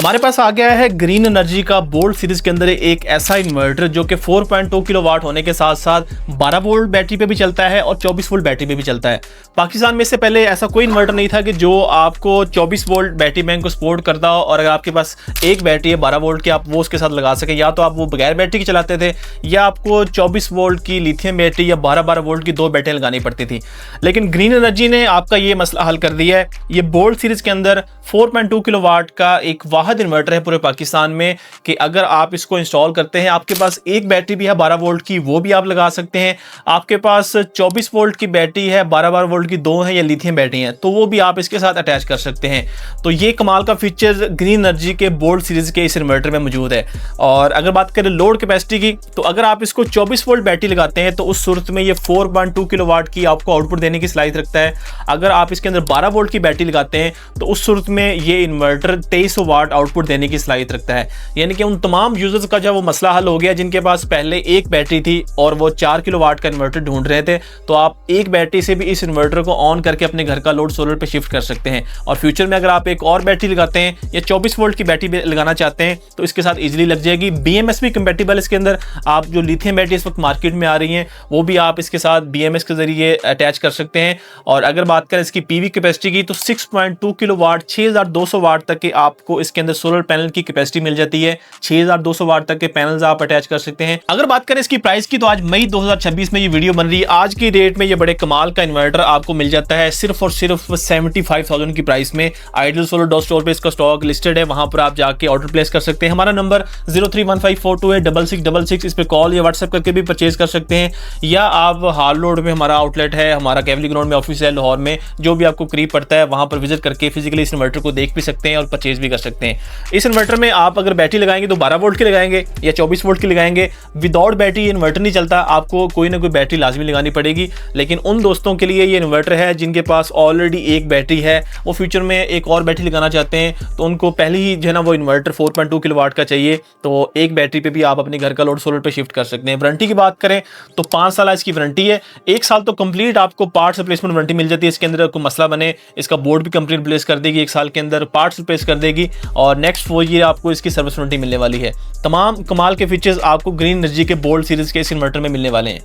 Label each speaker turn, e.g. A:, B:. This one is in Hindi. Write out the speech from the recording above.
A: हमारे पास आ गया है ग्रीन एनर्जी का बोल्ट सीरीज के अंदर एक ऐसा इन्वर्टर जो कि 4.2 किलोवाट होने के साथ साथ 12 वोल्ट बैटरी पे भी चलता है और 24 वोल्ट बैटरी पे भी चलता है। पाकिस्तान में इससे पहले ऐसा कोई इन्वर्टर नहीं था कि जो आपको 24 वोल्ट बैटरी बैंक को सपोर्ट करता हो, और अगर आपके पास एक बैटरी है 12 वोल्ट की, आप वो उसके साथ लगा सकें। या तो आप वो बगैर बैटरी की चलाते थे, या आपको 24 वोल्ट की लिथियम बैटरी या 12-12 वोल्ट की 2 बैटरी लगानी पड़ती थी। लेकिन ग्रीन एनर्जी ने आपका ये मसला हल कर दिया है। ये बोल्ट सीरीज के अंदर 4.2 किलोवाट का एक वाहिद इन्वर्टर है पूरे पाकिस्तान में कि अगर आप इसको इंस्टॉल करते हैं, आपके पास एक बैटरी भी है 12 वोल्ट की, वो भी आप लगा सकते हैं। आपके पास 24 वोल्ट की बैटरी है, 12-12 वोल्ट की 2 है या लिथियम बैटरी है, तो वो भी आप इसके साथ अटैच कर सकते हैं। तो ये कमाल का फीचर ग्रीन एनर्जी के बोल्ट सीरीज के इस इन्वर्टर में मौजूद है। और अगर बात करें लोड कैपेसिटी की, तो अगर आप इसको 24 वोल्ट बैटरी लगाते हैं तो उस सूरत में ये 4.2 किलोवाट की आपको आउटपुट देने की सलाहियत रखता है। अगर आप इसके अंदर 12 वोल्ट की बैटरी लगाते हैं तो उस सूरत में ये इन्वर्टर 2300 वाट आउटपुट देने की सलाहियत रखता है। यानी कि उन तमाम यूजर्स का जो वो मसला हल हो गया जिनके पास पहले एक बैटरी थी और वो 4 किलोवाट का इन्वर्टर ढूंढ रहे थे, तो आप एक बैटरी से भी इस इन्वर्टर को ऑन करके अपने घर का लोड सोलर पे शिफ्ट कर सकते हैं। और फ्यूचर में अगर आप एक और बैटरी लगाते हैं या 24 वोल्ट की बैटरी लगाना चाहते हैं तो इसके साथ इजीली लग जाएगी। BMS भी कंपेटिबल इसके अंदर। आप जो लिथियम बैटरी इस वक्त मार्केट में आ रही हैं वो भी आप इसके साथ BMS के जरिए अटैच कर सकते हैं। और अगर बात करें इसकी PV कैपेसिटी की, तो 6.2 किलोवाट 6200 वाट तक के आपको इसके अंदर सोलर पैनल की कैपेसिटी मिल जाती है। 6200 वाट तक के पैनल्स आप अटैच कर सकते हैं। अगर बात करें इसकी प्राइस की, तो आज मई 2026 में ये वीडियो बन रही है। आज की डेट में ये बड़े कमाल का इन्वर्टर आपको मिल जाता है सिर्फ और सिर्फ 75,000 की प्राइस में। आइडियल सोलर डॉट स्टोर पे इसका स्टॉक लिस्टेड है, वहां पर आप जाके ऑर्डर प्लेस कर सकते हैं। हमारा नंबर 0315428666, इस पे कॉल या व्हाट्सएप करके भी परचेज कर सकते हैं। या आप हाल रोड में हमारा आउटलेट है, हमारा कैवली ग्राउंड में ऑफिस है लाहौर में, जो भी आपको करीब पड़ता है वहां पर विजिट करके फिजिकली इस इन्वर्टर को देख भी सकते हैं और परचेज भी कर सकते हैं। इस इन्वर्टर में आप अगर बैटरी लगाएंगे तो 12 वोल्ट की लगाएंगे या 24 वोल्ट की लगाएंगे, विदाउट बैटरी इन्वर्टर नहीं चलता, आपको कोई ना कोई बैटरी लाजमी लगानी पड़ेगी। लेकिन उन दोस्तों के लिए ये इन्वर्टर है जिनके पास ऑलरेडी एक बैटरी है, वो फ्यूचर में एक और बैटरी लगाना चाहते हैं, तो उनको पहले ही जो है ना वो इन्वर्टर 4.2 किलोवाट का चाहिए, तो एक बैटरी पे भी आप अपने घर का लोड सोलर पे शिफ्ट कर सकते हैं। वारंटी की बात करें तो 5 साल इसकी वारंटी है। 1 साल तो कंप्लीट आपको पार्ट्स रिप्लेसमेंट वारंटी मिल जाती है। इसके अंदर कोई मसला बने, इसका बोर्ड भी कंप्लीट रिप्लेस कर देगी, 1 साल के अंदर पार्ट्स रिप्लेस कर देगी, और नेक्स्ट 4 ईयर आपको इसकी सर्विस वारंटी मिलने वाली है। तमाम कमाल के फीचर्स आपको ग्रीन एनर्जी के बोल्ट सीरीज के इस इन्वर्टर में मिलने वाले हैं।